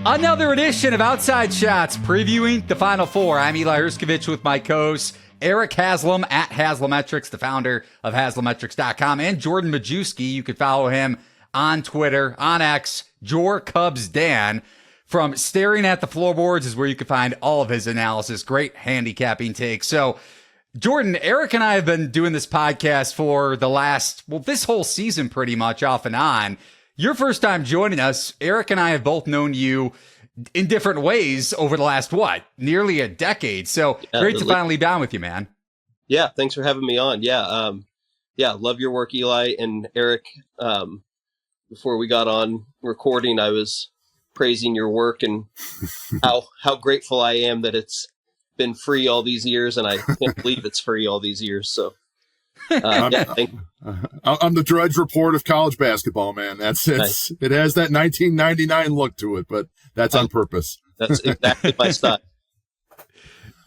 Another edition of Outside Shots, previewing the Final Four. I'm Eli Herskovich with my co-host Eric Haslam at Haslametrics, the founder of Haslametrics.com, and Jordan Majewski. You can follow him on Twitter, on X, JorCubsDan. From Staring at the Floorboards is where you can find all of his analysis. Great handicapping take. So, Jordan, Eric and I have been doing this podcast for the last, this whole season pretty much, off and on. Your first time joining us. Eric and I have both known you in different ways over the last, nearly a decade. So great to finally be on with you, man. Yeah, thanks for having me on. Love your work, Eli and Eric. Before we got on recording, I was praising your work and how grateful I am that it's been free all these years, and I can't believe it's free all these years. So I'm the Drudge Report of college basketball, man. That's it. Nice. It has that 1999 look to it, but that's on purpose. That's exactly my style.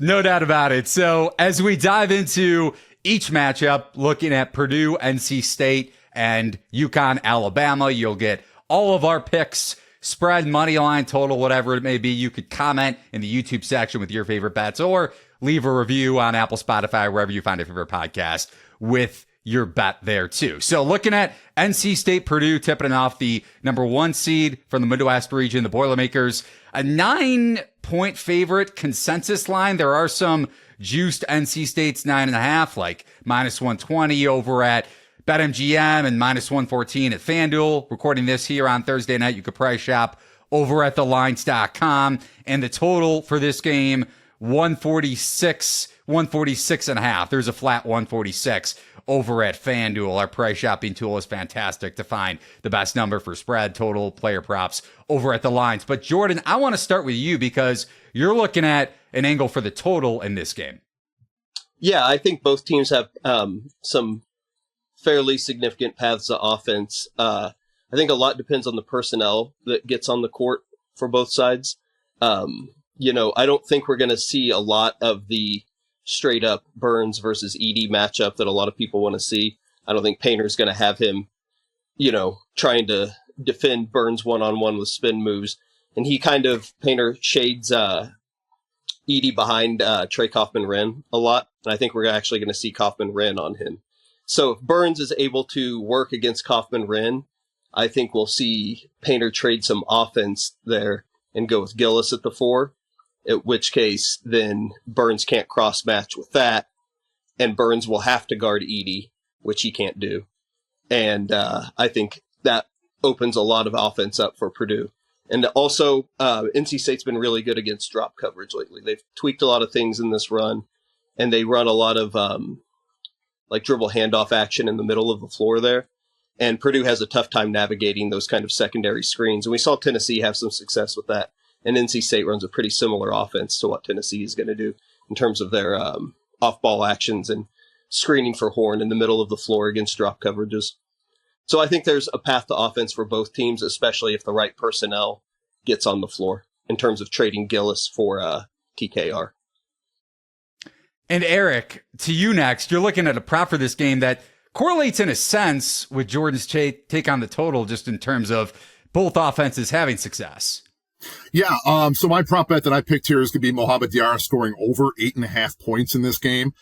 No doubt about it. So as we dive into each matchup, looking at Purdue, NC State, and UConn, Alabama, you'll get all of our picks, spread, money line, total, whatever it may be. You could comment in the YouTube section with your favorite bets or leave a review on Apple, Spotify, wherever you find your favorite podcast with your bet there too. So looking at NC State, Purdue, tipping off the number 1 seed from the Midwest region, the Boilermakers, a 9-point favorite consensus line. There are some juiced NC State's 9.5, like -120 over at BetMGM and -114 at FanDuel. Recording this here on Thursday night. You could price shop over at thelines.com. And the total for this game, 146.5. There's a flat 146 over at FanDuel. Our price shopping tool is fantastic to find the best number for spread, total, player props over at the lines. But Jordan, I want to start with you because you're looking at an angle for the total in this game. Yeah, I think both teams have some fairly significant paths of offense. I think a lot depends on the personnel that gets on the court for both sides. I don't think we're going to see a lot of the straight up Burns versus Edey matchup that a lot of people want to see. I don't think Painter's going to have him, trying to defend Burns one-on-one with spin moves. And Painter shades Edey behind Trey Kaufman-Renn a lot. And I think we're actually going to see Kaufman-Renn on him. So if Burns is able to work against Kaufman-Renn, I think we'll see Painter trade some offense there and go with Gillis at the 4. At which case, then Burns can't cross-match with that, and Burns will have to guard Edey, which he can't do. And I think that opens a lot of offense up for Purdue. And also, NC State's been really good against drop coverage lately. They've tweaked a lot of things in this run, and they run a lot of dribble handoff action in the middle of the floor there. And Purdue has a tough time navigating those kind of secondary screens. And we saw Tennessee have some success with that. And NC State runs a pretty similar offense to what Tennessee is going to do in terms of their off-ball actions and screening for Horne in the middle of the floor against drop coverages. So I think there's a path to offense for both teams, especially if the right personnel gets on the floor in terms of trading Gillis for TKR. And Eric, to you next. You're looking at a prop for this game that correlates in a sense with Jordan's take on the total, just in terms of both offenses having success. Yeah, so my prop bet that I picked here is going to be Mohamed Diarra scoring over 8.5 points in this game.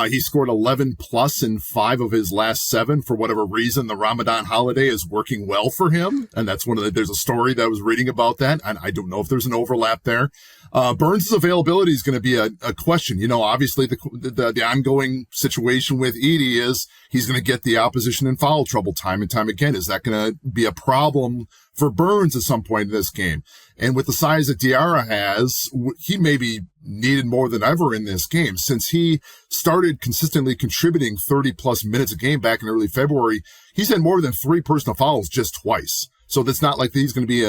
He scored 11 plus in 5 of his last 7. For whatever reason, the Ramadan holiday is working well for him. And that's there's a story that I was reading about that. And I don't know if there's an overlap there. Burns' availability is going to be a question. Obviously the ongoing situation with Edey is he's going to get the opposition in foul trouble time and time again. Is that going to be a problem for Burns at some point in this game? And with the size that Diarra has, he may be needed more than ever in this game. Since he started consistently contributing 30 plus minutes a game back in early February, he's had more than 3 personal fouls just twice. So that's not like he's going to be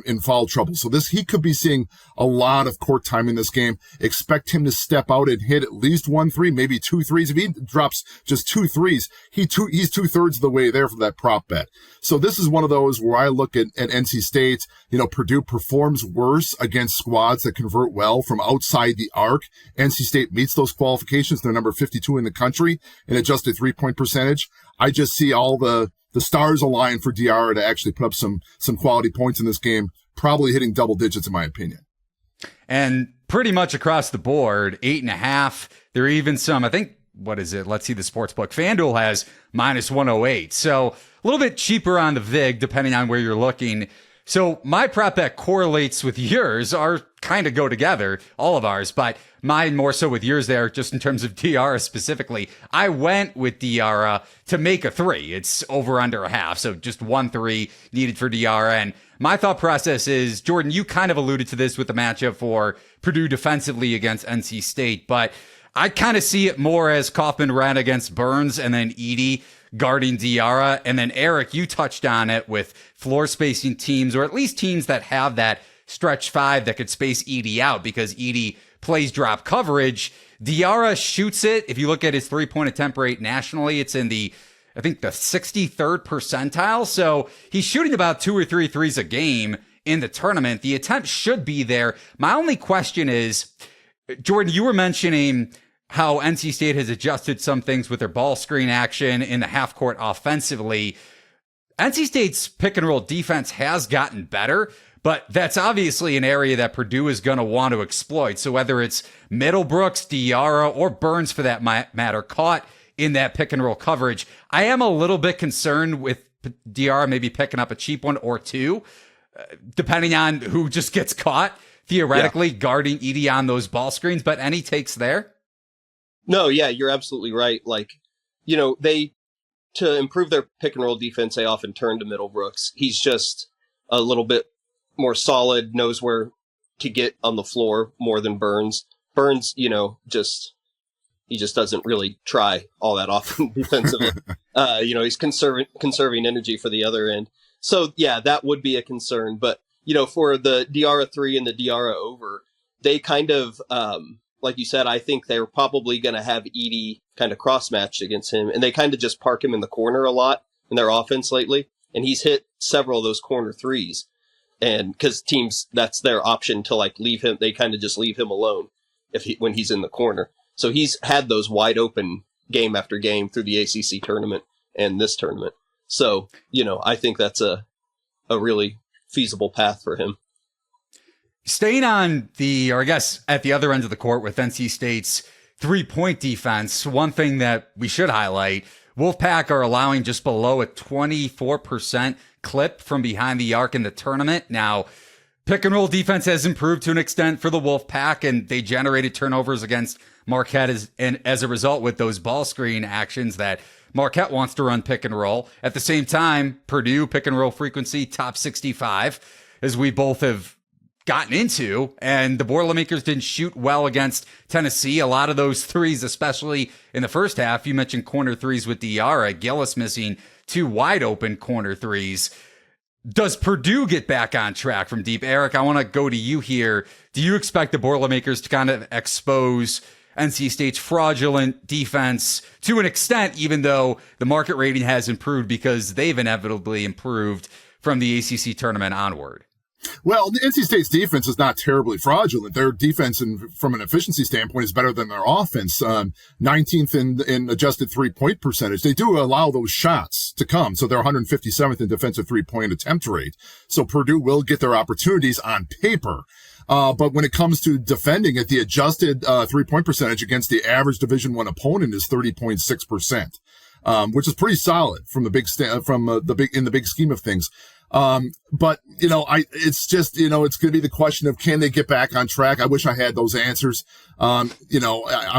in foul trouble. So he could be seeing a lot of court time in this game. Expect him to step out and hit at least 1 3, maybe 2 threes. If he drops just 2 threes, he's 2/3 of the way there for that prop bet. So this is one of those where I look at NC State. Purdue performs worse against squads that convert well from outside the arc. NC State meets those qualifications. They're number 52 in the country in adjusted 3-point percentage. I just see all the stars align for Diarra to actually put up some quality points in this game. probably hitting double digits in my opinion. And pretty much across the board, 8.5. There are even some, I think, what is it? Let's see the sportsbook. FanDuel has -108. So a little bit cheaper on the VIG, depending on where you're looking. So my prop bet correlates with yours, are kind of go together, all of ours, but mine more so with yours there, just in terms of Diarra specifically. I went with Diarra to make a 3. It's over under a half. So just 1-3 needed for Diarra. And my thought process is, Jordan, you kind of alluded to this with the matchup for Purdue defensively against NC State, but I kind of see it more as Kaufman ran against Burns and then Edey guarding Diarra. And then Eric, you touched on it with floor spacing teams, or at least teams that have that stretch 5 that could space Edey out because Edey plays drop coverage. Diarra shoots it. If you look at his 3-point attempt rate nationally, it's in the 63rd percentile. So he's shooting about 2 or 3 threes a game in the tournament. The attempt should be there. My only question is, Jordan, you were mentioning how NC State has adjusted some things with their ball screen action in the half court offensively. NC State's pick and roll defense has gotten better, but that's obviously an area that Purdue is going to want to exploit. So whether it's Middlebrooks, Diarra, or Burns for that matter, caught in that pick and roll coverage, I am a little bit concerned with Diarra maybe picking up a cheap one or two, depending on who just gets caught, theoretically guarding Edey on those ball screens. But any takes there? No, yeah, you're absolutely right. Like, to improve their pick and roll defense, they often turn to Middlebrooks. He's just a little bit more solid, knows where to get on the floor more than Burns. Burns, he just doesn't really try all that often defensively. He's conserving energy for the other end. So yeah, that would be a concern. But, for the Diarra 3 and the Diarra over, they kind of, like you said, I think they're probably going to have Edey kind of cross-matched against him, and they kind of just park him in the corner a lot in their offense lately, and he's hit several of those corner threes, and because teams, that's their option to leave him, they kind of just leave him alone when he's in the corner. So he's had those wide open game after game through the ACC tournament and this tournament. So, I think that's a really feasible path for him. Staying on or I guess at the other end of the court with NC State's 3-point defense, one thing that we should highlight, Wolfpack are allowing just below a 24% clip from behind the arc in the tournament. Now, pick and roll defense has improved to an extent for the Wolfpack, and they generated turnovers against Marquette as a result with those ball screen actions that Marquette wants to run pick and roll. At the same time, Purdue pick and roll frequency top 65, as we both have gotten into, and the Boilermakers didn't shoot well against Tennessee. A lot of those threes, especially in the first half, you mentioned corner threes with Diarra, Gillis missing 2 wide open corner threes. Does Purdue get back on track from deep? Eric, I want to go to you here. Do you expect the Boilermakers to kind of expose NC State's fraudulent defense to an extent, even though the market rating has improved because they've inevitably improved from the ACC tournament onward? Well, the NC State's defense is not terribly fraudulent. Their defense, from an efficiency standpoint, is better than their offense. 19th in adjusted 3-point percentage. They do allow those shots to come, so they're 157th in defensive 3-point attempt rate. So Purdue will get their opportunities on paper. But when it comes to defending it, the adjusted 3-point percentage against the average Division I opponent is 30.6%, which is pretty solid from the big scheme of things. But it's just, it's going to be the question of, can they get back on track? I wish I had those answers. I'm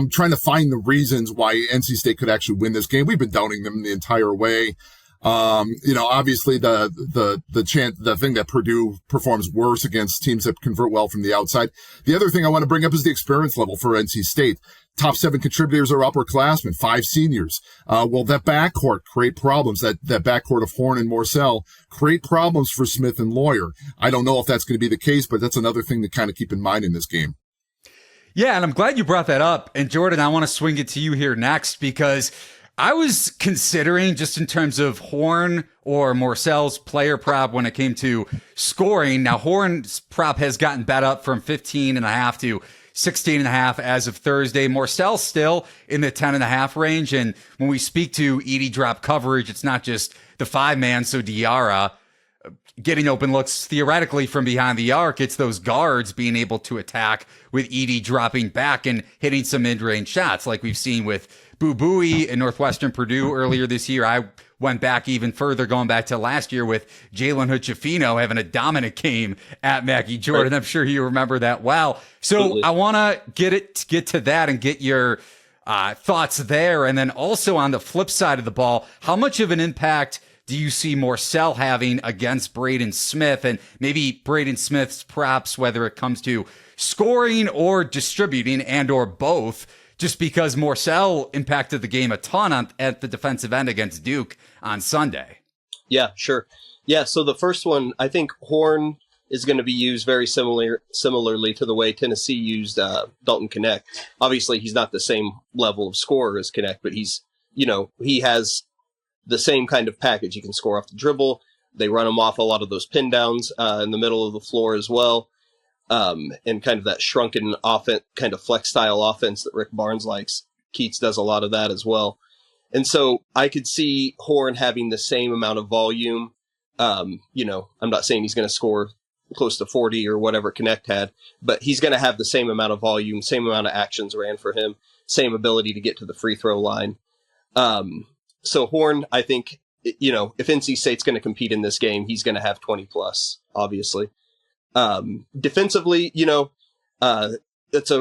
trying to find the reasons why NC State could actually win this game. We've been doubting them the entire way. Obviously the thing that Purdue performs worse against teams that convert well from the outside. The other thing I want to bring up is the experience level for NC State. Top 7 contributors are upperclassmen, 5 seniors. Will that backcourt create problems? That backcourt of Horne and Morcell create problems for Smith and Lawyer? I don't know if that's going to be the case, but that's another thing to kind of keep in mind in this game. Yeah, and I'm glad you brought that up. And Jordan, I want to swing it to you here next, because I was considering, just in terms of Horne or Morcell's player prop when it came to scoring. Now, Horne's prop has gotten bet up from 15.5 to 16.5 as of Thursday. Morcell's still in the 10.5 range. And when we speak to Edey drop coverage, it's not just the 5-man. So Diarra, getting open looks theoretically from behind the arc. It's those guards being able to attack with Edey dropping back and hitting some mid-range shots like we've seen with Boo Buie in Northwestern Purdue earlier this year. I went back even further, going back to last year with Jalen Hood-Schifino having a dominant game at Mackie Jordan. I'm sure you remember that well. So absolutely. I want to get to that and get your thoughts there. And then also on the flip side of the ball, how much of an impact do you see Morsell having against Braden Smith, and maybe Braden Smith's props, whether it comes to scoring or distributing and or both, just because Morsell impacted the game a ton at the defensive end against Duke on Sunday? Yeah, sure. Yeah, so the first one, I think Horne is going to be used very similarly to the way Tennessee used Dalton Knecht. Obviously, he's not the same level of scorer as Knecht, but he's, he has the same kind of package. He can score off the dribble. They run him off a lot of those pin downs in the middle of the floor as well. And kind of that shrunken offense, kind of flex style offense that Rick Barnes likes. Keats does a lot of that as well. And so I could see Horne having the same amount of volume. I'm not saying he's going to score close to 40 or whatever Knecht had, but he's going to have the same amount of volume, same amount of actions ran for him, same ability to get to the free throw line. So Horne, I think, if NC State's going to compete in this game, he's going to have 20 plus, obviously. Defensively, it's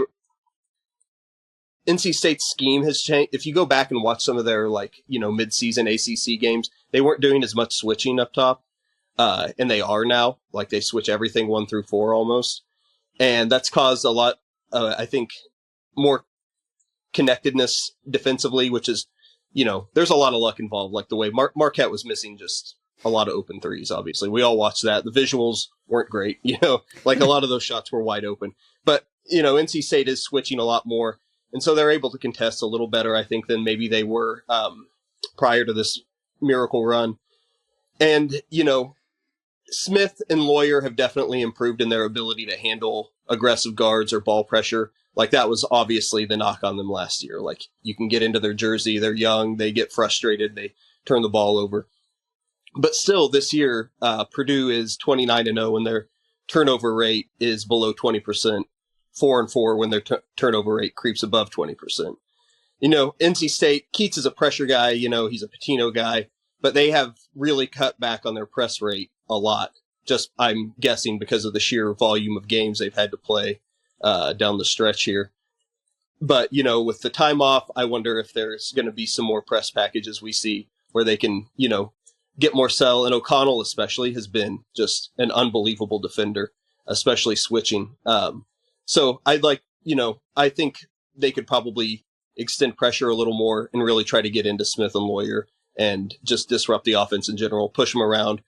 NC State's scheme has changed. If you go back and watch some of their mid-season ACC games, they weren't doing as much switching up top. And they are now. Like, they switch everything 1 through 4 almost. And that's caused a lot, I think, more connectedness defensively, which is, there's a lot of luck involved. Like the way Marquette was missing just a lot of open threes, obviously. We all watched that. The visuals weren't great, like a lot of those shots were wide open. But, NC State is switching a lot more. And so they're able to contest a little better, I think, than maybe they were prior to this miracle run. And, Smith and Lawyer have definitely improved in their ability to handle aggressive guards or ball pressure. Like, that was obviously the knock on them last year. Like, you can get into their jersey, they're young, they get frustrated, they turn the ball over. But still, this year, Purdue is 29-0 when their turnover rate is below 20%, 4-4 when their turnover rate creeps above 20%. NC State, Keats is a pressure guy, he's a Patino guy, but they have really cut back on their press rate a lot. Just, I'm guessing, because of the sheer volume of games they've had to play down the stretch here. But, with the time off, I wonder if there's going to be some more press packages we see where they can, get Morsell. And O'Connell especially has been just an unbelievable defender, especially switching. So I'd like, I think they could probably extend pressure a little more and really try to get into Smith and Lawyer and just disrupt the offense in general, push them around.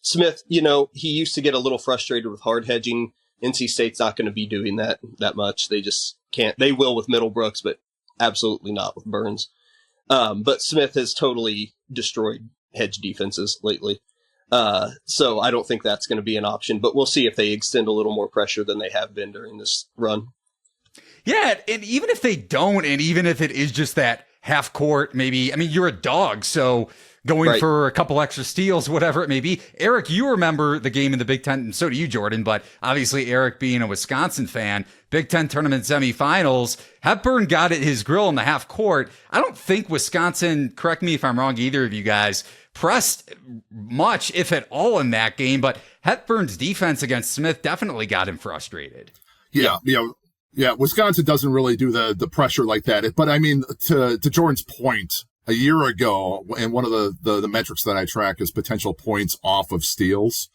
Smith, he used to get a little frustrated with hard hedging. NC State's not going to be doing that much. They just can't. They will with Middlebrooks, but absolutely not with Burns. But Smith has totally destroyed hedge defenses lately. So I don't think that's going to be an option, but we'll see if they extend a little more pressure than they have been during this run. Yeah, and even if they don't, and even if it is just that half court, maybe, you're a dog, so going right for a couple extra steals, whatever it may be. Eric, you remember the game in the Big Ten, and so do you, Jordan, but obviously Eric being a Wisconsin fan, Big Ten tournament semifinals, Hepburn got at his grill in the half court. I don't think Wisconsin, correct me if I'm wrong, either of you guys, pressed much, if at all, in that game, but Hepburn's defense against Smith definitely got him frustrated. Yeah, Wisconsin doesn't really do the pressure like that. But to Jordan's point, a year ago, and one of the metrics that I track is potential points off of steals.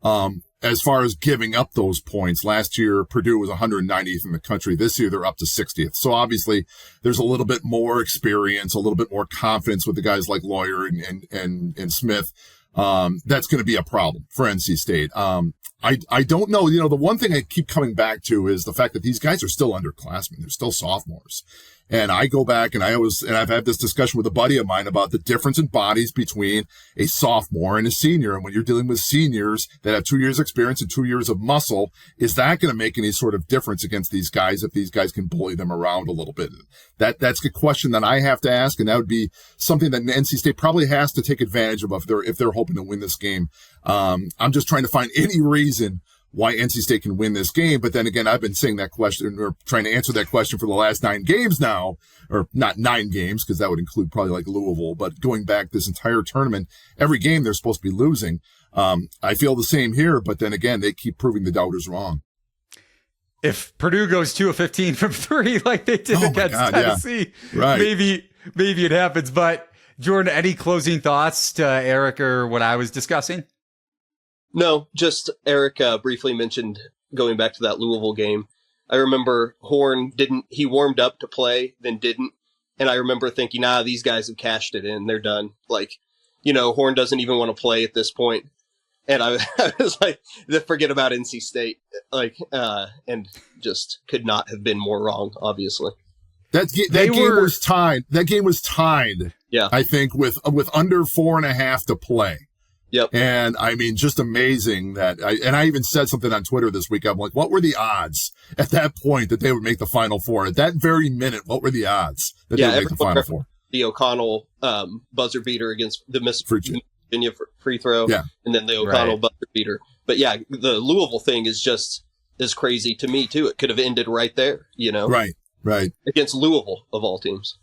As far as giving up those points, last year Purdue was 190th in the country. This year they're up to 60th. So obviously there's a little bit more experience, a little bit more confidence with the guys like Lawyer and Smith. That's going to be a problem for NC State. I don't know. The one thing I keep coming back to is the fact that these guys are still underclassmen. They're still sophomores. And I go back and I've had this discussion with a buddy of mine about the difference in bodies between a sophomore and a senior. And when you're dealing with seniors that have 2 years experience and 2 years of muscle, is that going to make any sort of difference against these guys if these guys can bully them around a little bit? That's a question that I have to ask. And that would be something that NC State probably has to take advantage of if they're hoping to win this game. I'm just trying to find any reason why NC State can win this game. But then again, I've been saying that question or trying to answer that question for the last 9 games now, or not 9 games, because that would include probably like Louisville, but going back this entire tournament, every game they're supposed to be losing. I feel the same here, but then again, they keep proving the doubters wrong. If Purdue goes 2 of 15 from 3 like they did against Tennessee, yeah. Right. maybe it happens. But Jordan, any closing thoughts to Eric or what I was discussing? No, just Eric briefly mentioned going back to that Louisville game. I remember Horne he warmed up to play, then didn't. And I remember thinking, these guys have cashed it in. They're done. Like, Horne doesn't even want to play at this point. And I was like, forget about NC State. Like, and just could not have been more wrong, obviously. That game was tied. That game was tied. Yeah. I think with under 4.5 to play. Yep. And I mean, just amazing that I even said something on Twitter this week. I'm like, what were the odds at that point that they would make the Final Four? At that very minute, what were the odds that they would make the Final Four? The O'Connell buzzer beater against the Virginia free throw, and then the O'Connell buzzer beater. But yeah, the Louisville thing is just as crazy to me too. It could have ended right there, Right. Against Louisville of all teams.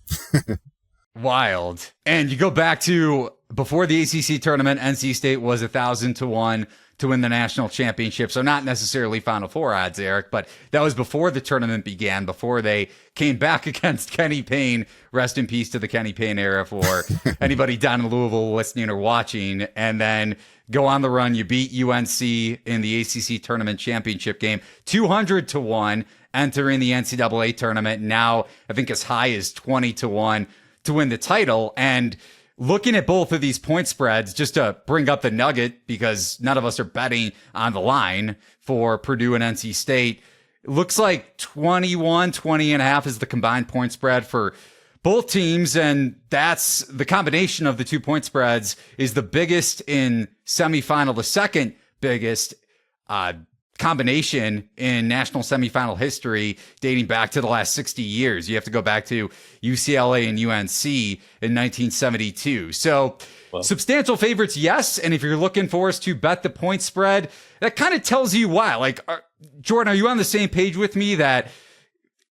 Wild. And you go back to before the ACC tournament, NC State was 1,000 to 1 to win the national championship. So not necessarily Final Four odds, Eric, but that was before the tournament began, before they came back against Kenny Payne. Rest in peace to the Kenny Payne era for anybody down in Louisville listening or watching. And then go on the run. You beat UNC in the ACC tournament championship game, 200 to 1, entering the NCAA tournament. Now, I think as high as 20 to 1 to win the title. And looking at both of these point spreads, just to bring up the nugget, because none of us are betting on the line for Purdue and NC State, it looks like 20.5 is the combined point spread for both teams. And that's the combination of the 2 point spreads is the biggest in semifinal, the second biggest combination in national semifinal history dating back to the last 60 years. You have to go back to UCLA and UNC in 1972. So substantial favorites, yes. And if you're looking for us to bet the point spread, that kind of tells you why. Like, Jordan, are you on the same page with me that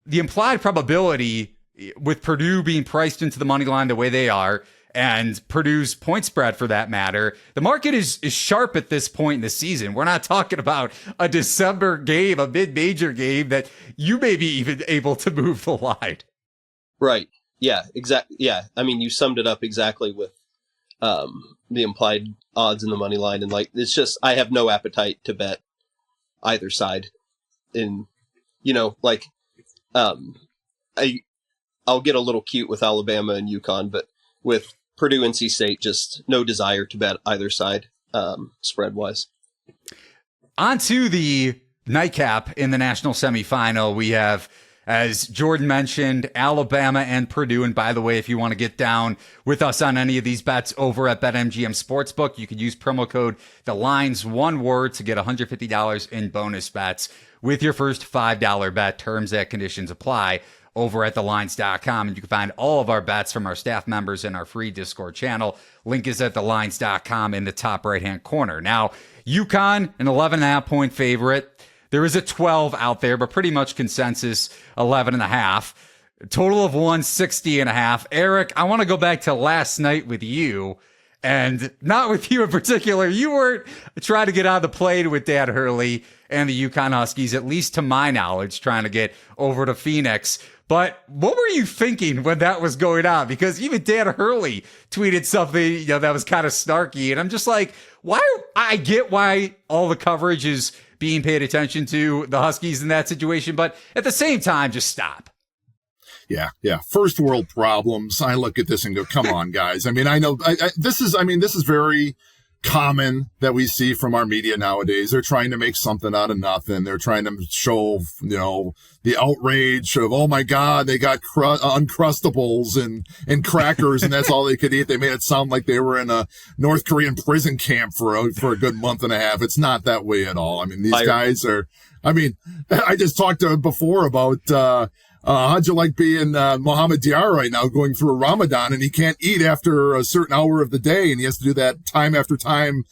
the implied probability with Purdue being priced into the money line the way they are, and Purdue's point spread for that matter, the market is sharp at this point in the season. We're not talking about a December game, a mid-major game that you may be even able to move the line. Right. Yeah, exactly. Yeah. I mean, you summed it up exactly with the implied odds in the money line. And like, it's just, I have no appetite to bet either side. And, I'll get a little cute with Alabama and UConn, but with Purdue and NC State, just no desire to bet either side, spread-wise. On to the nightcap in the national semifinal. We have, as Jordan mentioned, Alabama and Purdue. And by the way, if you want to get down with us on any of these bets over at BetMGM Sportsbook, you could use promo code THELINES, one word, to get $150 in bonus bets with your first $5 bet. Terms and conditions apply over at thelines.com. And you can find all of our bets from our staff members in our free Discord channel. Link is at thelines.com in the top right-hand corner. Now, UConn, an 11.5 point favorite. There is a 12 out there, but pretty much consensus 11.5. Total of 160.5. Eric, I want to go back to last night with you, and not with you in particular. You weren't trying to get on the plane with Dan Hurley and the UConn Huskies, at least to my knowledge, trying to get over to Phoenix. But what were you thinking when that was going on? Because even Dan Hurley tweeted something, that was kind of snarky. And I'm just like, I get why all the coverage is being paid attention to the Huskies in that situation. But at the same time, just stop. Yeah. First world problems. I look at this and go, come on, guys. I mean, I know this is very common that we see from our media nowadays. They're trying to make something out of nothing. They're trying to show, the outrage of, oh my God, they got Uncrustables and crackers and that's all they could eat. They made it sound like they were in a North Korean prison camp for a good month and a half. It's not that way at all. I mean, these guys are, I just talked to before about, how'd you like being Mohamed Diarra right now going through a Ramadan and he can't eat after a certain hour of the day and he has to do that time after time,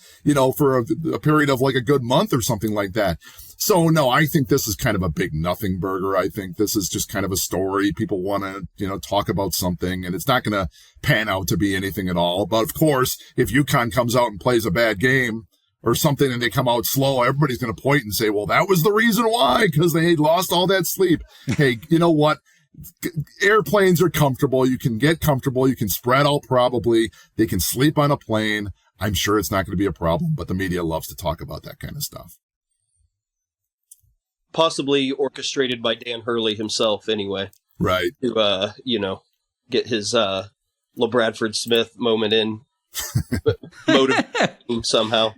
for a period of like a good month or something like that. So no, I think this is kind of a big nothing burger. I think this is just kind of a story. People want to, talk about something and it's not going to pan out to be anything at all. But of course, if UConn comes out and plays a bad game or something and they come out slow, everybody's going to point and say, well, that was the reason why, because they lost all that sleep. Hey, you know what? Airplanes are comfortable. You can get comfortable. You can spread out probably. They can sleep on a plane. I'm sure it's not going to be a problem, but the media loves to talk about that kind of stuff. Possibly orchestrated by Dan Hurley himself anyway. Right. To, get his LaBradford Smith moment in, motivating somehow.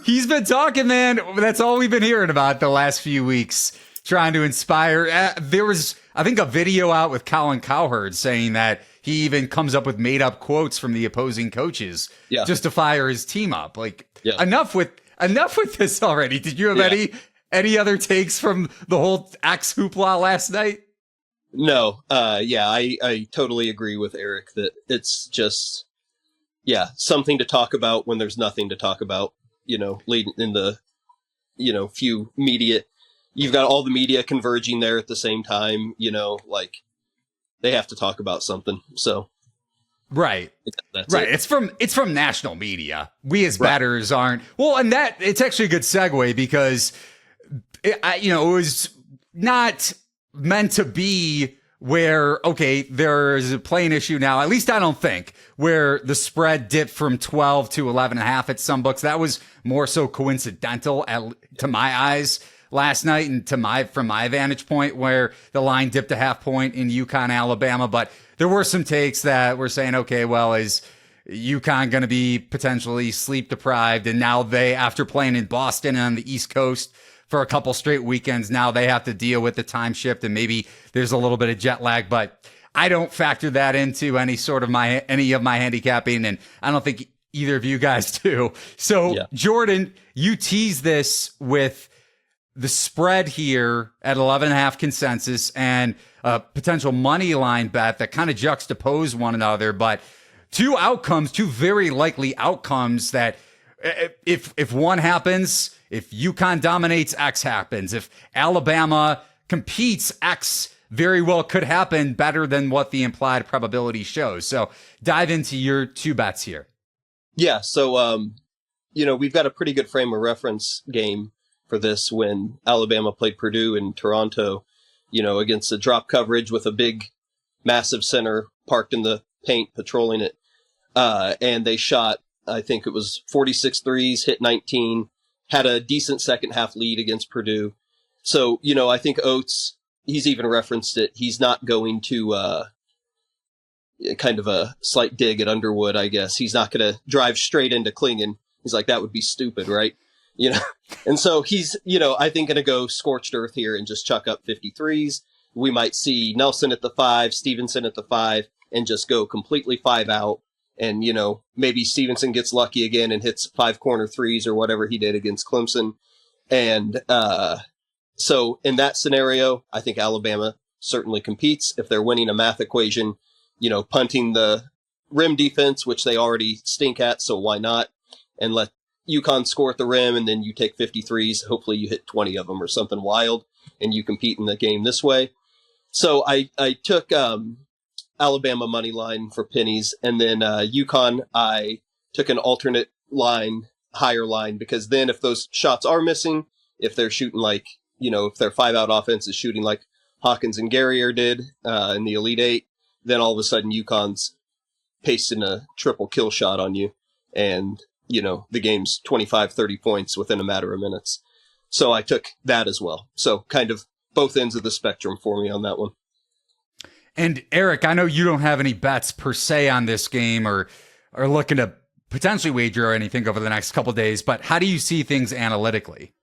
He's been talking, man. That's all we've been hearing about the last few weeks, trying to inspire. There was, I think, a video out with Colin Cowherd saying that he even comes up with made-up quotes from the opposing coaches just to fire his team up. Like, enough with this already. Did you have any other takes from the whole Axe hoopla last night? No. I totally agree with Eric that it's just, something to talk about when there's nothing to talk about. Leading in the, few media, you've got all the media converging there at the same time, they have to talk about something. So. Right. That's right. It. It's from national media. We as batters aren't. Well, and it's actually a good segue because it was not meant to be where, okay, there's a playing issue now, at least I don't think, where the spread dipped from 12 to 11.5 at some books. That was more so coincidental to my eyes last night and from my vantage point where the line dipped a half point in UConn, Alabama. But there were some takes that were saying, okay, well, is UConn going to be potentially sleep deprived? And now they, after playing in Boston and on the East Coast for a couple straight weekends, now they have to deal with the time shift and maybe there's a little bit of jet lag, but I don't factor that into any of my handicapping, and I don't think either of you guys do. So Jordan, you tease this with the spread here at 11.5 consensus and a potential money line bet that kind of juxtapose one another, but two very likely outcomes that if one happens, if UConn dominates, X happens. If Alabama competes, X very well could happen better than what the implied probability shows. So dive into your two bets here. Yeah. So, we've got a pretty good frame of reference game for this when Alabama played Purdue in Toronto, against the drop coverage with a big, massive center parked in the paint, patrolling it. And they shot, I think it was 46 threes, hit 19, had a decent second half lead against Purdue. So, I think Oates, he's even referenced it. He's not going to, kind of a slight dig at Underwood, I guess. He's not going to drive straight into Klingon. He's like, that would be stupid, right? And so he's, I think going to go scorched earth here and just chuck up 53s. We might see Nelson at the 5, Stevenson at the 5, and just go completely 5 out. And, maybe Stevenson gets lucky again and hits 5 corner threes or whatever he did against Clemson. And, so in that scenario, I think Alabama certainly competes if they're winning a math equation, punting the rim defense, which they already stink at. So why not? And let UConn score at the rim. And then you take 53s. Hopefully you hit 20 of them or something wild and you compete in the game this way. So I took, Alabama money line for pennies. And then, UConn, I took an alternate line, higher line, because then if those shots are missing, if they're shooting like, if their 5-out offense is shooting like Hawkins and Guerrier did in the Elite Eight, then all of a sudden UConn's pasting a triple kill shot on you. And, the game's 25, 30 points within a matter of minutes. So I took that as well. So kind of both ends of the spectrum for me on that one. And Eric, I know you don't have any bets per se on this game or looking to potentially wager anything over the next couple of days, but how do you see things analytically?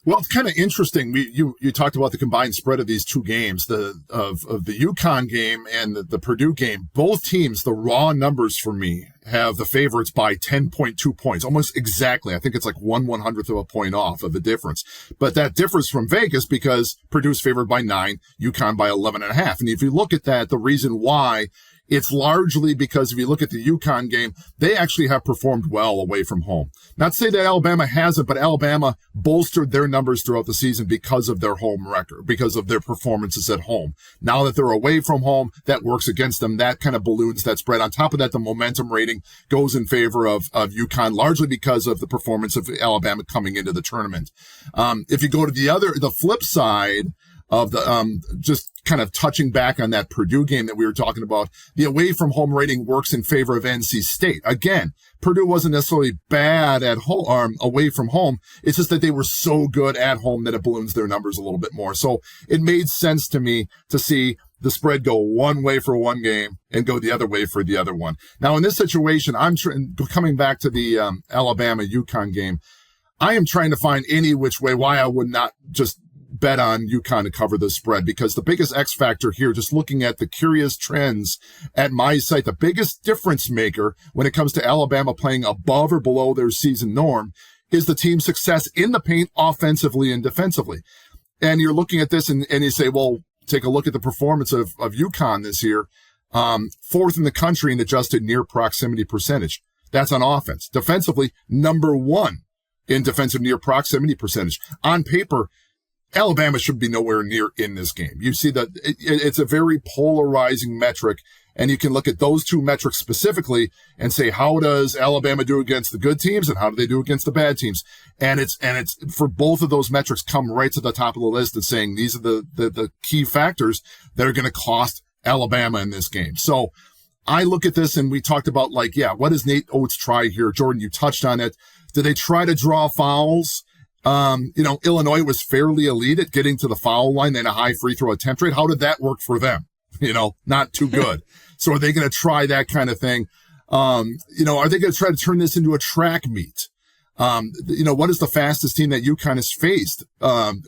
Well, it's kind of interesting. You talked about the combined spread of these two games, of the UConn game and the Purdue game. Both teams, the raw numbers for me, have the favorites by 10.2 points, almost exactly. I think it's like 1/100th of a point off of the difference. But that differs from Vegas because Purdue's favored by 9, UConn by 11.5. And if you look at that, the reason why, it's largely because if you look at the UConn game, they actually have performed well away from home. Not to say that Alabama hasn't, but Alabama bolstered their numbers throughout the season because of their home record, because of their performances at home. Now that they're away from home, that works against them. That kind of balloons that spread. On top of that, the momentum rating goes in favor of UConn, largely because of the performance of Alabama coming into the tournament. If you go to the flip side of the, just kind of touching back on that Purdue game that we were talking about, the away from home rating works in favor of NC State. Again, Purdue wasn't necessarily bad at home, away from home. It's just that they were so good at home that it balloons their numbers a little bit more. So it made sense to me to see the spread go one way for one game and go the other way for the other one. Now, in this situation, coming back to the Alabama UConn game, I am trying to find any which way why I would not just bet on UConn to cover the spread, because the biggest X factor here, just looking at the curious trends at my site, the biggest difference maker when it comes to Alabama playing above or below their season norm is the team's success in the paint offensively and defensively. And you're looking at this and you say, well, take a look at the performance of UConn this year. 4th in the country in adjusted near proximity percentage. That's on offense. Defensively, number 1 in defensive near proximity percentage. On paper, Alabama should be nowhere near in this game. You see that it's a very polarizing metric, and you can look at those two metrics specifically and say, how does Alabama do against the good teams and how do they do against the bad teams? And it's for both of those metrics come right to the top of the list and saying these are the key factors that are going to cost Alabama in this game. So I look at this and we talked about what does Nate Oates try here? Jordan, you touched on it. Do they try to draw fouls? Illinois was fairly elite at getting to the foul line and a high free throw attempt rate. How did that work for them? Not too good. So are they going to try that kind of thing? Are they going to try to turn this into a track meet? What is the fastest team that UConn has faced,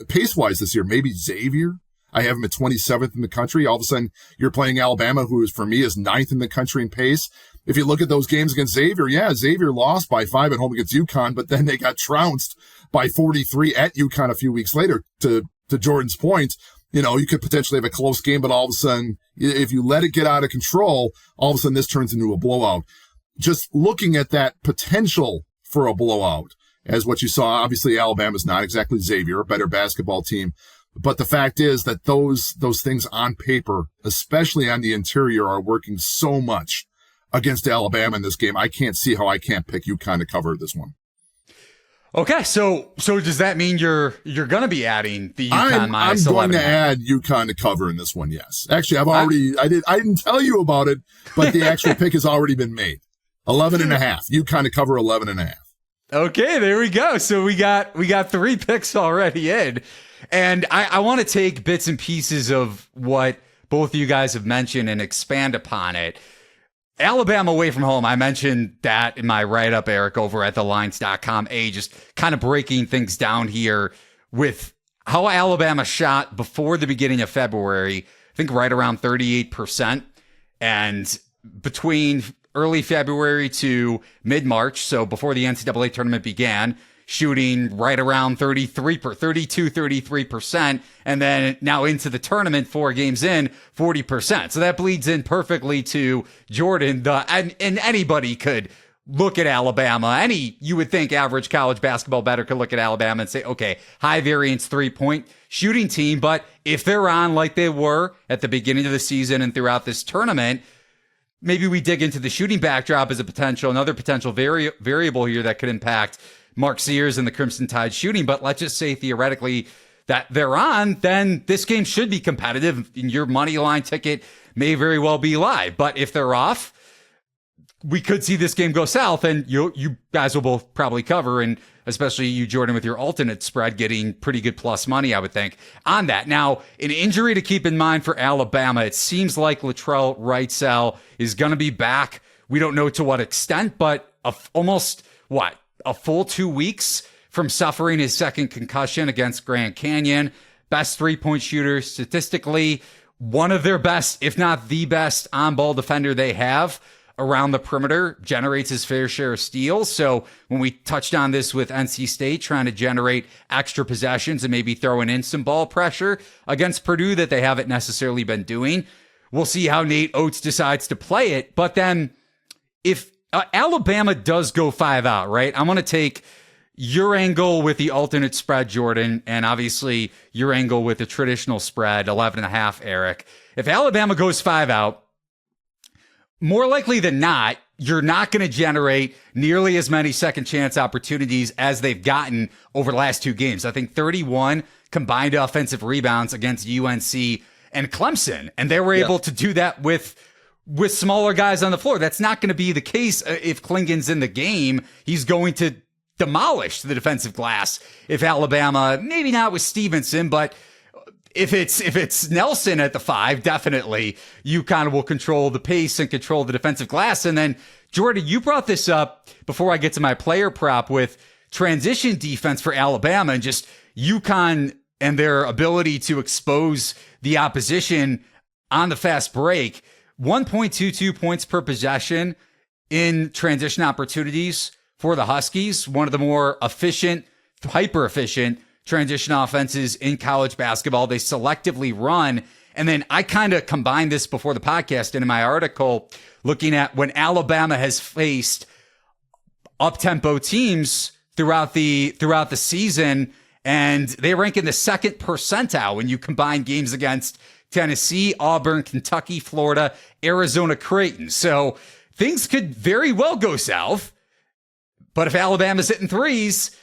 pace-wise this year? Maybe Xavier? I have them at 27th in the country. All of a sudden, you're playing Alabama, who for me is 9th in the country in pace. If you look at those games against Xavier, Xavier lost by 5 at home against UConn, but then they got trounced by 43 at UConn a few weeks later. To Jordan's point, you could potentially have a close game, but all of a sudden, if you let it get out of control, all of a sudden this turns into a blowout. Just looking at that potential for a blowout as what you saw, obviously Alabama's not exactly Xavier, a better basketball team. But the fact is that those things on paper, especially on the interior, are working so much against Alabama in this game. I can't see how I can't pick UConn to cover this one. Okay, so does that mean you're going to be adding the UConn minus 11? I'm going to add UConn to cover in this one. Yes, actually, I didn't tell you about it, but the actual pick has already been made. 11.5. UConn to cover 11.5. Okay, there we go. So we got 3 picks already in. And I want to take bits and pieces of what both of you guys have mentioned and expand upon it. Alabama away from home, I mentioned that in my write-up, Eric, over at thelines.com. Just kind of breaking things down here with how Alabama shot before the beginning of February, I think right around 38%. And between early February to mid-March, so before the NCAA tournament began, shooting right around 33%. And then now into the tournament, 4 games in, 40%. So that bleeds in perfectly to Jordan. And anybody could look at Alabama. You would think average college basketball bettor could look at Alabama and say, okay, high variance 3-point shooting team. But if they're on like they were at the beginning of the season and throughout this tournament, maybe we dig into the shooting backdrop as another potential variable here that could impact Mark Sears and the Crimson Tide shooting. But let's just say theoretically that they're on, then this game should be competitive. Your money line ticket may very well be live. But if they're off, we could see this game go south, and you guys will both probably cover, and especially you, Jordan, with your alternate spread getting pretty good plus money, I would think, on that. Now, an injury to keep in mind for Alabama, it seems like Latrell Wrightsell is going to be back We don't know to what extent, but almost a full 2 weeks from suffering his second concussion against Grand Canyon. Best three-point shooter statistically, one of their best, if not the best, on-ball defender they have around the perimeter, generates his fair share of steals. So when we touched on this with NC State trying to generate extra possessions and maybe throwing in some ball pressure against Purdue that they haven't necessarily been doing, we'll see how Nate Oates decides to play it. But then if Alabama does go 5 out, right? I'm going to take your angle with the alternate spread, Jordan, and obviously your angle with the traditional spread, 11.5, Eric. If Alabama goes 5 out, more likely than not, you're not going to generate nearly as many second chance opportunities as they've gotten over the last 2 games. I think 31 combined offensive rebounds against UNC and Clemson, and they were able to do that with smaller guys on the floor. That's not going to be the case if Klingon's in the game. He's going to demolish the defensive glass if Alabama, maybe not with Stevenson, but if it's Nelson at the 5, definitely UConn will control the pace and control the defensive glass. And then, Jordan, you brought this up before I get to my player prop with transition defense for Alabama and just UConn and their ability to expose the opposition on the fast break. 1.22 points per possession in transition opportunities for the Huskies, one of the more efficient, hyper-efficient transition offenses in college basketball. They selectively run. And then I kind of combined this before the podcast and in my article, looking at when Alabama has faced up-tempo teams throughout the season, and they rank in the 2nd percentile when you combine games against Tennessee, Auburn, Kentucky, Florida, Arizona, Creighton. So things could very well go south. But if Alabama's hitting threes,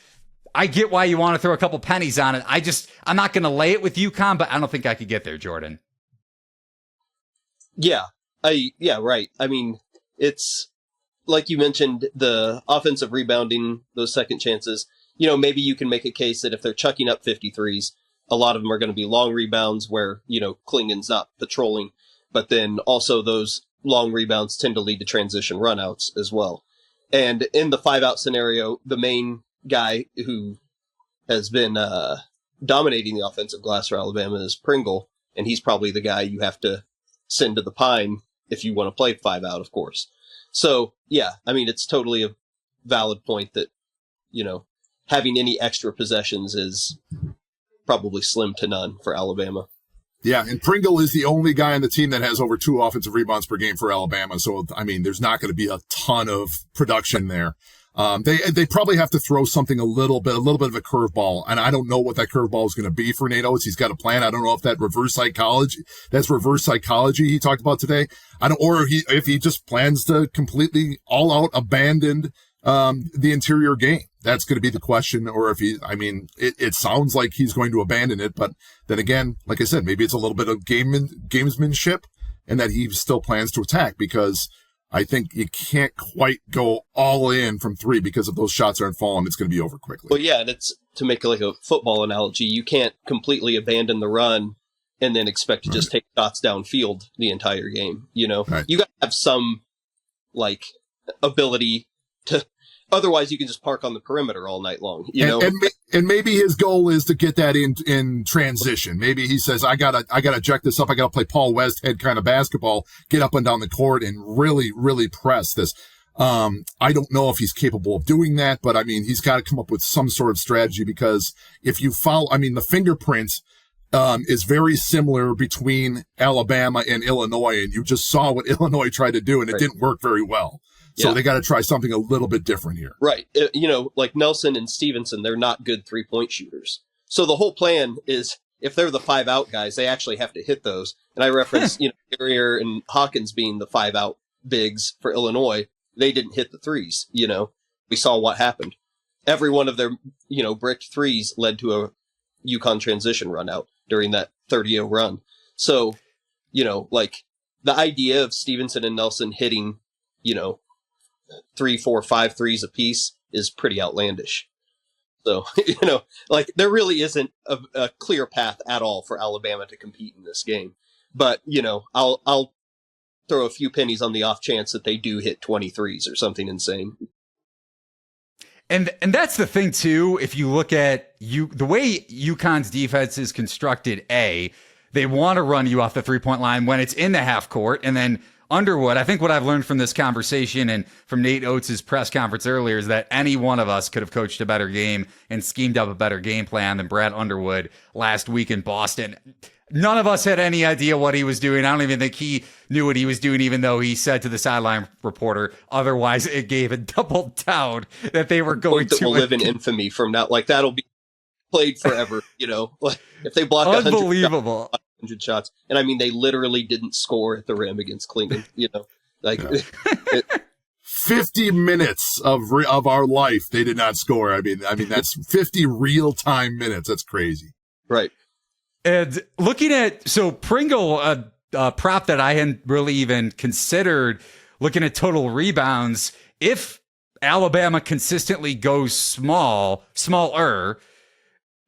I get why you want to throw a couple pennies on it. I'm not going to lay it with UConn, but I don't think I could get there, Jordan. Yeah, right. I mean, it's like you mentioned, the offensive rebounding, those second chances. Maybe you can make a case that if they're chucking up 53s, a lot of them are going to be long rebounds where, Klingon's not patrolling. But then also those long rebounds tend to lead to transition runouts as well. And in the 5-out scenario, the main guy who has been dominating the offensive glass for Alabama is Pringle, and he's probably the guy you have to send to the pine if you want to play 5-out, of course. So, yeah, I mean, it's totally a valid point that, having any extra possessions is probably slim to none for Alabama. Yeah, and Pringle is the only guy on the team that has over 2 offensive rebounds per game for Alabama. So, I mean, there's not going to be a ton of production there. They probably have to throw something a little bit of a curveball, and I don't know what that curveball is going to be for Nate Oates. He's got a plan. I don't know if that's reverse psychology he talked about today. If he just plans to completely all out abandon the interior game. That's going to be the question. Or if it sounds like he's going to abandon it, but then again, like I said, maybe it's a little bit of gamesmanship and that he still plans to attack, because I think you can't quite go all in from 3 because if those shots aren't falling, it's going to be over quickly. Well, yeah, and it's to make like a football analogy, you can't completely abandon the run and then expect to just take shots downfield the entire game. Right. You got to have some ability to. Otherwise, you can just park on the perimeter all night long. And maybe his goal is to get that in transition. Maybe he says, I gotta jack this up. I gotta play Paul Westhead kind of basketball, get up and down the court and really, really press this. I don't know if he's capable of doing that, but I mean, he's got to come up with some sort of strategy, because if you follow, the fingerprints is very similar between Alabama and Illinois, and you just saw what Illinois tried to do, and it didn't work very well. So they got to try something a little bit different here. Right. Like Nelson and Stevenson, they're not good 3-point shooters. So the whole plan is, if they're the 5-out guys, they actually have to hit those. And I reference, Carrier and Hawkins being the 5-out bigs for Illinois. They didn't hit the threes. We saw what happened. Every one of their, bricked threes led to a UConn transition run out during that 30-0 run. So, the idea of Stevenson and Nelson hitting, 3, 4, 5 threes apiece is pretty outlandish. So, there really isn't a clear path at all for Alabama to compete in this game. But, I'll throw a few pennies on the off chance that they do hit 23s or something insane. And that's the thing too. If you look at the way UConn's defense is constructed, they want to run you off the 3-point line when it's in the half court. And then Underwood, I think what I've learned from this conversation and from Nate Oates' press conference earlier is that any one of us could have coached a better game and schemed up a better game plan than Brad Underwood last week in Boston. None of us had any idea what he was doing. I don't even think he knew what he was doing, even though he said to the sideline reporter, otherwise it gave a double down that they were going to. Will live in infamy from now. Like, that'll be played forever, Like, if they block unbelievable 100 shots. And I mean, they literally didn't score at the rim against Klingon, Like, 50 minutes of our life, they did not score. I mean, that's 50 real-time minutes. That's crazy. Right. And looking at, Pringle, a prop that I hadn't really even considered, looking at total rebounds, if Alabama consistently goes smaller,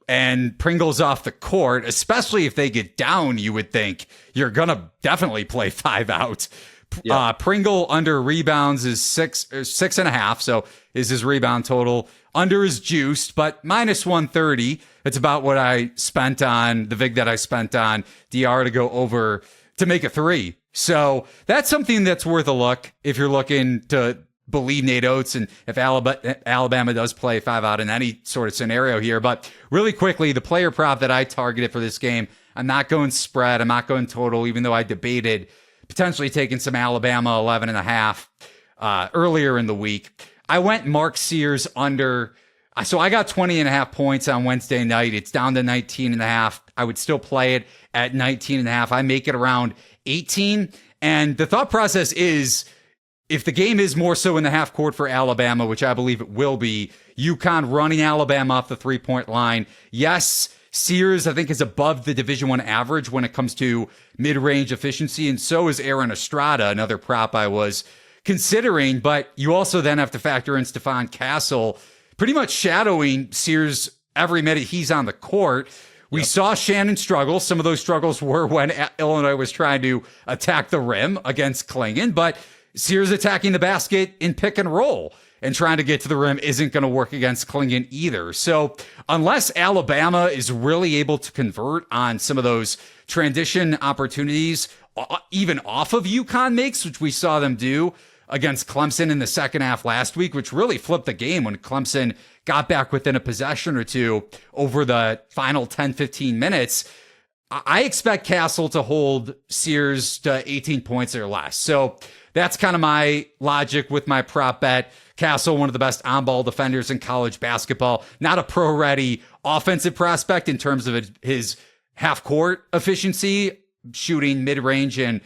and Pringle's off the court, especially if they get down, you would think you're going to definitely play 5 out. Yeah. Pringle under rebounds is 6.5. So is his rebound total. Under is juiced, but minus 130. It's about what I spent on the VIG that I spent on DR to go over to make a 3. So that's something that's worth a look if you're looking to believe Nate Oates and if Alabama does play 5 out in any sort of scenario here. But really quickly, the player prop that I targeted for this game, I'm not going spread. I'm not going total, even though I debated potentially taking some Alabama 11.5 earlier in the week. I went Mark Sears under. So I got 20.5 points on Wednesday night. It's down to 19.5. I would still play it at 19.5. I make it around 18. And the thought process is, if the game is more so in the half court for Alabama, which I believe it will be, UConn running Alabama off the 3-point line. Yes, Sears, I think, is above the Division I average when it comes to mid-range efficiency, and so is Aaron Estrada, another prop I was considering. But you also then have to factor in Stephon Castle pretty much shadowing Sears every minute he's on the court. We saw Shannon struggle. Some of those struggles were when Illinois was trying to attack the rim against Klingon, but Sears attacking the basket in pick and roll and trying to get to the rim isn't going to work against Klingon either. So unless Alabama is really able to convert on some of those transition opportunities, even off of UConn makes, which we saw them do against Clemson in the second half last week, which really flipped the game when Clemson got back within a possession or two over the final 10, 15 minutes, I expect Castle to hold Sears to 18 points or less. So that's kind of my logic with my prop bet. Castle, one of the best on-ball defenders in college basketball, not a pro-ready offensive prospect in terms of his half-court efficiency, shooting mid-range and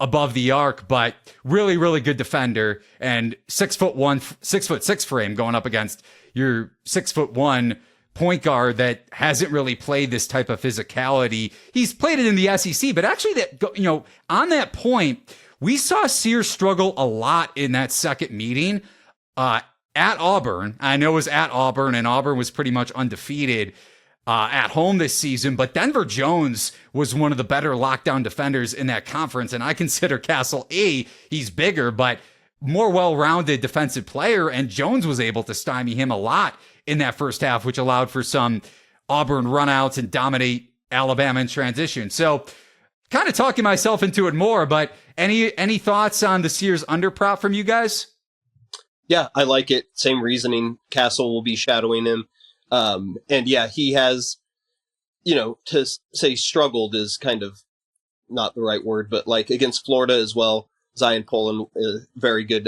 above the arc, but really, really good defender, and 6'1", 6'6" frame going up against your 6'1" point guard that hasn't really played this type of physicality. He's played it in the SEC, but actually on that point, we saw Sears struggle a lot in that second meeting at Auburn. I know it was at Auburn, and Auburn was pretty much undefeated at home this season, but Denver Jones was one of the better lockdown defenders in that conference, and I consider Castle he's bigger, but more well-rounded defensive player, and Jones was able to stymie him a lot in that first half, which allowed for some Auburn runouts and dominate Alabama in transition. So kind of talking myself into it more, but any thoughts on the Sears under prop from you guys? Yeah, I like it. Same reasoning. Castle will be shadowing him. And yeah, he has, to say struggled is kind of not the right word, but like against Florida as well, Zion Poland, a very good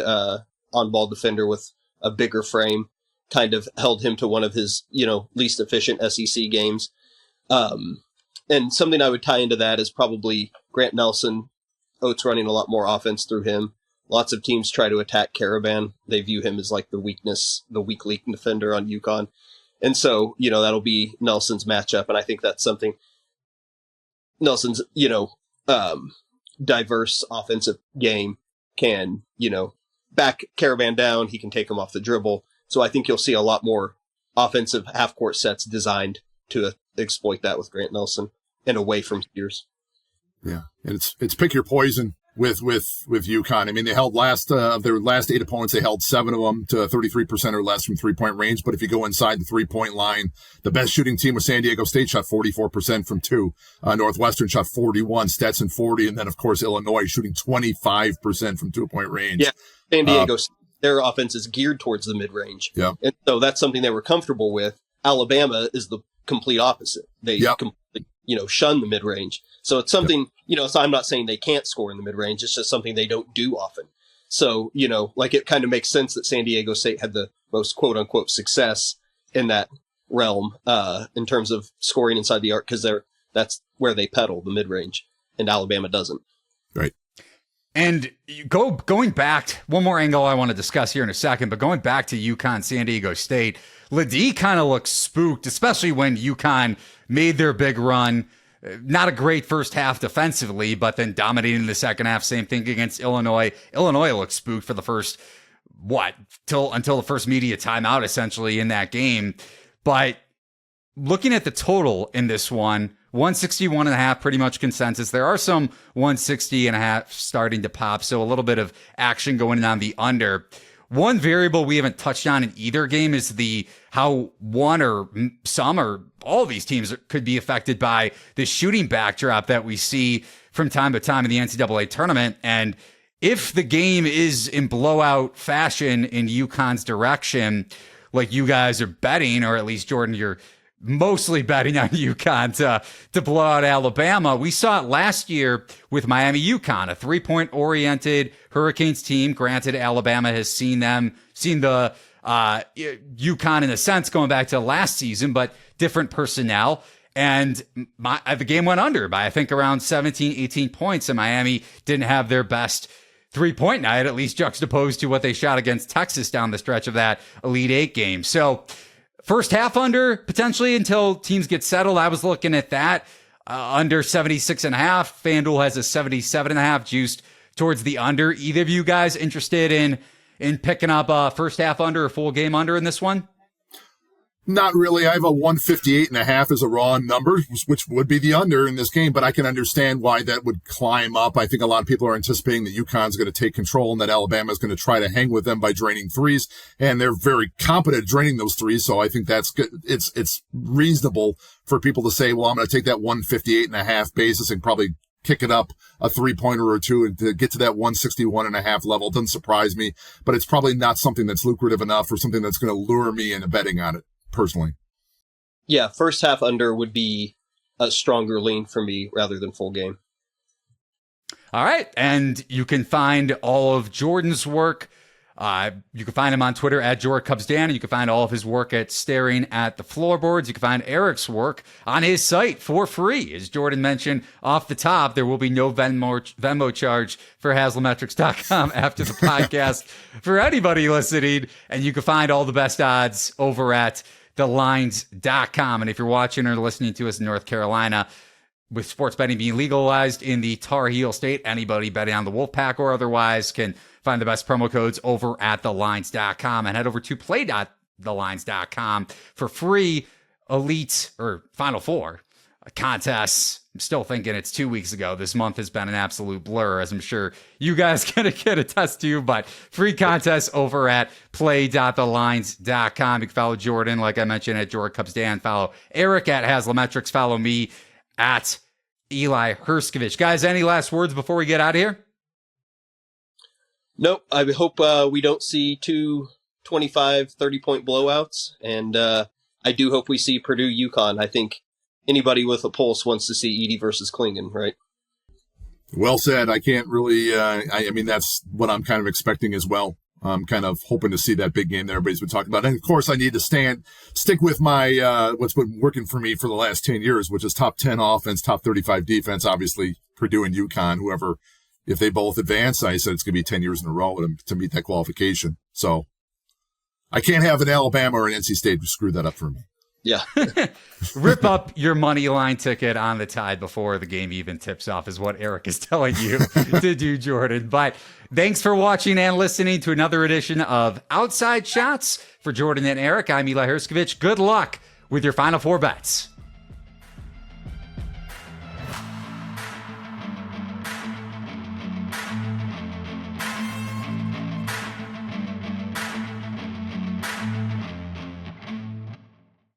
on-ball defender with a bigger frame, kind of held him to one of his, least efficient SEC games. And something I would tie into that is probably Grant Nelson. Oates running a lot more offense through him. Lots of teams try to attack Caravan. They view him as like the weak link defender on UConn. And so, that'll be Nelson's matchup. And I think that's something Nelson's, diverse offensive game can, back Caravan down. He can take him off the dribble. So I think you'll see a lot more offensive half-court sets designed to exploit that with Grant Nelson and away from Sears. Yeah, and it's pick your poison. with UConn. I mean, they held of their last 8 opponents, they held 7 of them to 33% or less from 3-point range. But if you go inside the 3-point line, the best shooting team was San Diego State, shot 44% from 2. Northwestern shot 41, Stetson 40, and then of course Illinois shooting 25% from 2-point range. Yeah, San Diego, their offense is geared towards the mid range. Yeah, and so that's something they were comfortable with. Alabama is the complete opposite. They completely, shun the mid range. So it's something, so I'm not saying they can't score in the mid range. It's just something they don't do often. So, it kind of makes sense that San Diego State had the most quote unquote success in that realm, in terms of scoring inside the arc, because that's where they pedal the mid range, and Alabama doesn't. Right. And going back, one more angle I want to discuss here in a second, but going back to UConn, San Diego State, Ledee kind of looks spooked, especially when UConn made their big run. Not a great first half defensively, but then dominating the second half. Same thing against Illinois. Illinois looked spooked for the first, until the first media timeout, essentially, in that game. But looking at the total in this one, 161.5, pretty much consensus. There are some 160.5 starting to pop, so a little bit of action going on the under. One variable we haven't touched on in either game is how one or some or all of these teams could be affected by the shooting backdrop that we see from time to time in the NCAA tournament. And if the game is in blowout fashion in UConn's direction, like you guys are betting, or at least Jordan, you're mostly betting on UConn to blow out Alabama. We saw it last year with Miami UConn, a 3-point oriented Hurricanes team. Granted, Alabama has seen the UConn in a sense going back to last season, but different personnel. And the game went under by, I think, around 17, 18 points, and Miami didn't have their best 3-point night, at least juxtaposed to what they shot against Texas down the stretch of that Elite Eight game. So first half under, potentially, until teams get settled. I was looking at that. Under 76.5. FanDuel has a 77.5 juiced towards the under. Either of you guys interested in picking up a first half under or full game under in this one? Not really. I have a 158.5 as a raw number, which would be the under in this game, but I can understand why that would climb up. I think a lot of people are anticipating that UConn's going to take control and that Alabama is going to try to hang with them by draining threes, and they're very competent at draining those threes. So I think that's good. It's reasonable for people to say, well, I'm going to take that 158.5 basis and probably kick it up a 3-pointer or two and to get to that 161.5 level. It doesn't surprise me, but it's probably not something that's lucrative enough or something that's going to lure me into betting on it. Personally. Yeah, first half under would be a stronger lean for me rather than full game. All right. And you can find all of Jordan's work. You can find him on Twitter at JordanCubsDan. You can find all of his work at Staring at the Floorboards. You can find Eric's work on his site for free. As Jordan mentioned off the top, there will be no Venmo charge for HaslamMetrics.com after the podcast for anybody listening. And you can find all the best odds over at thelines.com. And if you're watching or listening to us in North Carolina, with sports betting being legalized in the Tar Heel state, anybody betting on the Wolfpack or otherwise can find the best promo codes over at thelines.com, and head over to play.thelines.com for free Elite or Final Four contests. I'm still thinking it's 2 weeks ago. This month has been an absolute blur, as I'm sure you guys can attest to, but free contests over at play.thelines.com. You can follow Jordan, like I mentioned, at JordanCubsDan. Follow Eric at Haslametrics. Follow me at Eli Herskovich. Guys, any last words before we get out of here? Nope. I hope we don't see 2 25, 30-point blowouts. And I do hope we see Purdue UConn. I think anybody with a pulse wants to see Edey versus Klingon, right? Well said. I can't really, I mean, that's what I'm kind of expecting as well. I'm kind of hoping to see that big game that everybody's been talking about. And of course, I need to stick with my, what's been working for me for the last 10 years, which is top 10 offense, top 35 defense. Obviously, Purdue and UConn, whoever, if they both advance, I said it's going to be 10 years in a row to meet that qualification. So I can't have an Alabama or an NC State screw that up for me. Yeah. Rip up your money line ticket on the Tide before the game even tips off is what Eric is telling you to do, Jordan. But thanks for watching and listening to another edition of Outside Shots. For Jordan and Eric, I'm Eli Herskovich. Good luck with your Final Four bets.